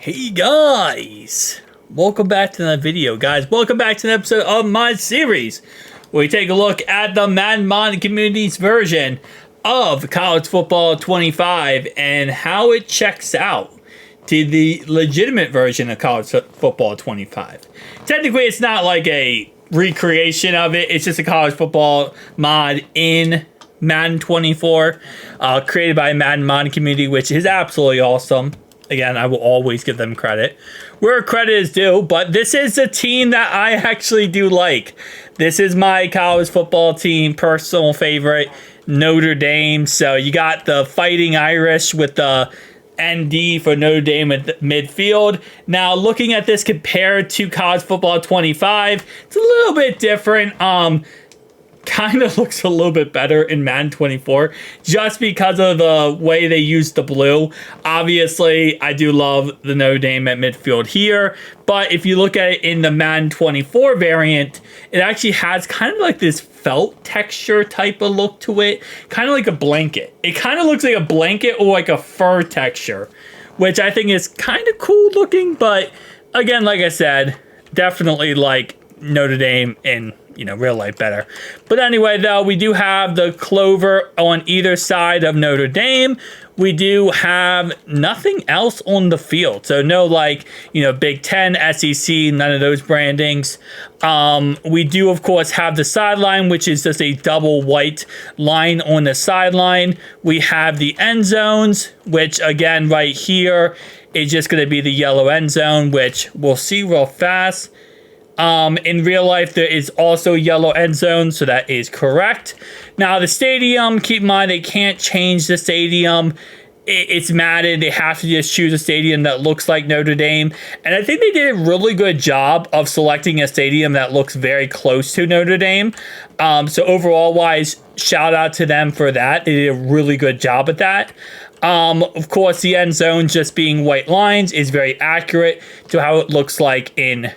Hey guys, welcome back to another video, guys. Welcome back to an episode of my series where we take a look at the Madden community's version of college football 25 and how it checks out to the legitimate version of college football 25. Technically, it's not like a recreation of it. It's just a college football mod in Madden 24, created by Madden mod community, which is absolutely awesome. Again, I will always give them credit where credit is due, but this is a team that I actually do like. This is my college football team, personal favorite, Notre Dame. So you got the Fighting Irish with the ND for Notre Dame at the midfield. Now, looking at this compared to college football 25, it's a little bit different. Kind of looks a little bit better in Madden 24 just because of the way they use the blue. Obviously, I do love the Notre Dame at midfield here, but if you look at it in the Madden 24 variant, it actually has kind of like this felt texture type of look to it, kind of like a blanket. It kind of looks like a blanket or like a fur texture, which I think is kind of cool looking, but again, like I said, definitely like Notre Dame in real life better. But anyway, though, we do have the clover on either side of Notre Dame. We do have nothing else on the field. So no Big Ten, SEC, none of those brandings. We do, of course, have the sideline, which is just a double white line on the sideline. We have the end zones, which again, right here is just going to be the yellow end zone, which we'll see real fast. In real life, there is also yellow end zone, so that is correct. Now, the stadium, keep in mind, they can't change the stadium. It's Madden. They have to just choose a stadium that looks like Notre Dame. And I think they did a really good job of selecting a stadium that looks very close to Notre Dame. So overall wise, shout out to them for that. They did a really good job at that. Of course, the end zone just being white lines is very accurate to how it looks like in,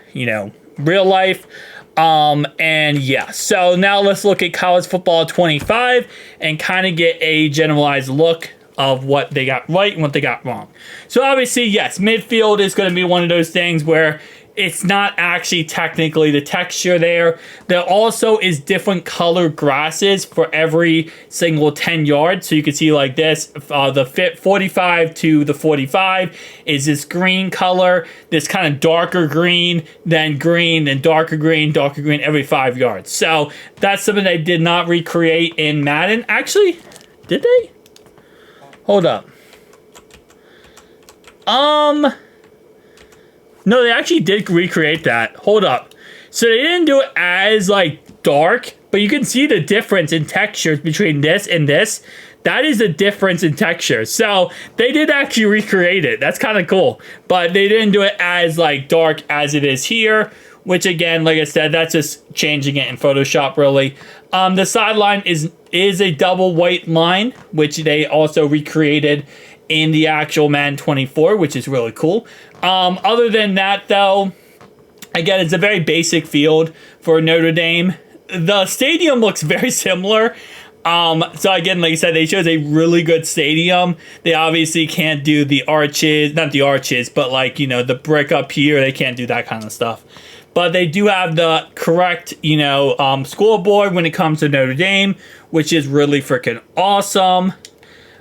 real life. And yeah, so now let's look at college football 25 and kind of get a generalized look of what they got right and what they got wrong. So obviously, yes, midfield is going to be one of those things where it's not actually technically the texture there. There also is different color grasses for every single 10 yards. So you can see like this, the fit 45 to the 45 is this green color, this kind of darker green, then darker green every 5 yards. So that's something they did not recreate in Madden. Actually, did they? Hold up. No, they actually did recreate that. Hold up. So they didn't do it as, dark, but you can see the difference in textures between this and this. That is the difference in texture. So they did actually recreate it. That's kind of cool. But they didn't do it as, dark as it is here, which, again, like I said, that's just changing it in Photoshop, really. The sideline is a double white line, which they also recreated in the actual Madden 24, which is really cool. Other than that, though, again, it's a very basic field for Notre Dame. The stadium looks very similar. So again, like I said, they chose a really good stadium. They obviously can't do the arches, not the arches, but the brick up here. They can't do that kind of stuff. But they do have the correct, scoreboard when it comes to Notre Dame, which is really freaking awesome.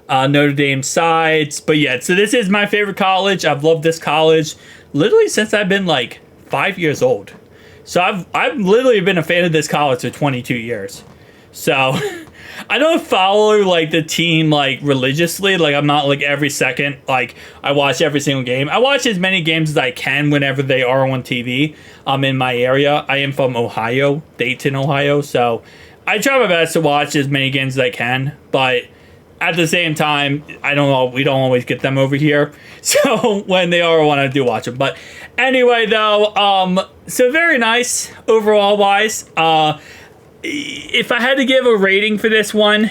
Notre Dame sides. But yeah, so this is my favorite college. I've loved this college literally since I've been 5 years old. So I've literally been a fan of this college for 22 years. So I don't follow the team religiously. I'm not every second. I watch every single game. I watch as many games as I can whenever they are on TV. I'm in my area. I am from Ohio, Dayton, Ohio. So I try my best to watch as many games as I can, but at the same time, we don't always get them over here. So when they are on, I do watch them. But anyway, though, so very nice overall wise. If I had to give a rating for this one,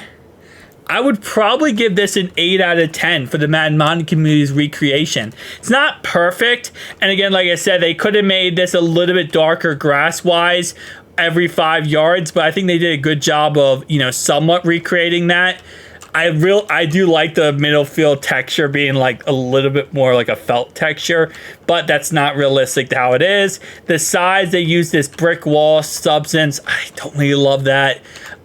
I would probably give this an 8 out of 10 for the Madden community's recreation. It's not perfect. And again, like I said, they could have made this a little bit darker grass-wise every 5 yards. But I think they did a good job of, somewhat recreating that. I do like the middle field texture being like a little bit more like a felt texture, but that's not realistic to how it is. The size, they use this brick wall substance. I don't really love that.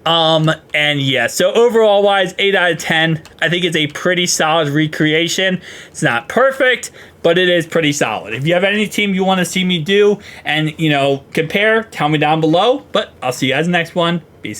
And yeah, so overall wise, 8 out of 10. I think it's a pretty solid recreation. It's not perfect, but it is pretty solid. If you have any team you want to see me do and, you know, compare, tell me down below. But I'll see you guys in the next one. Peace.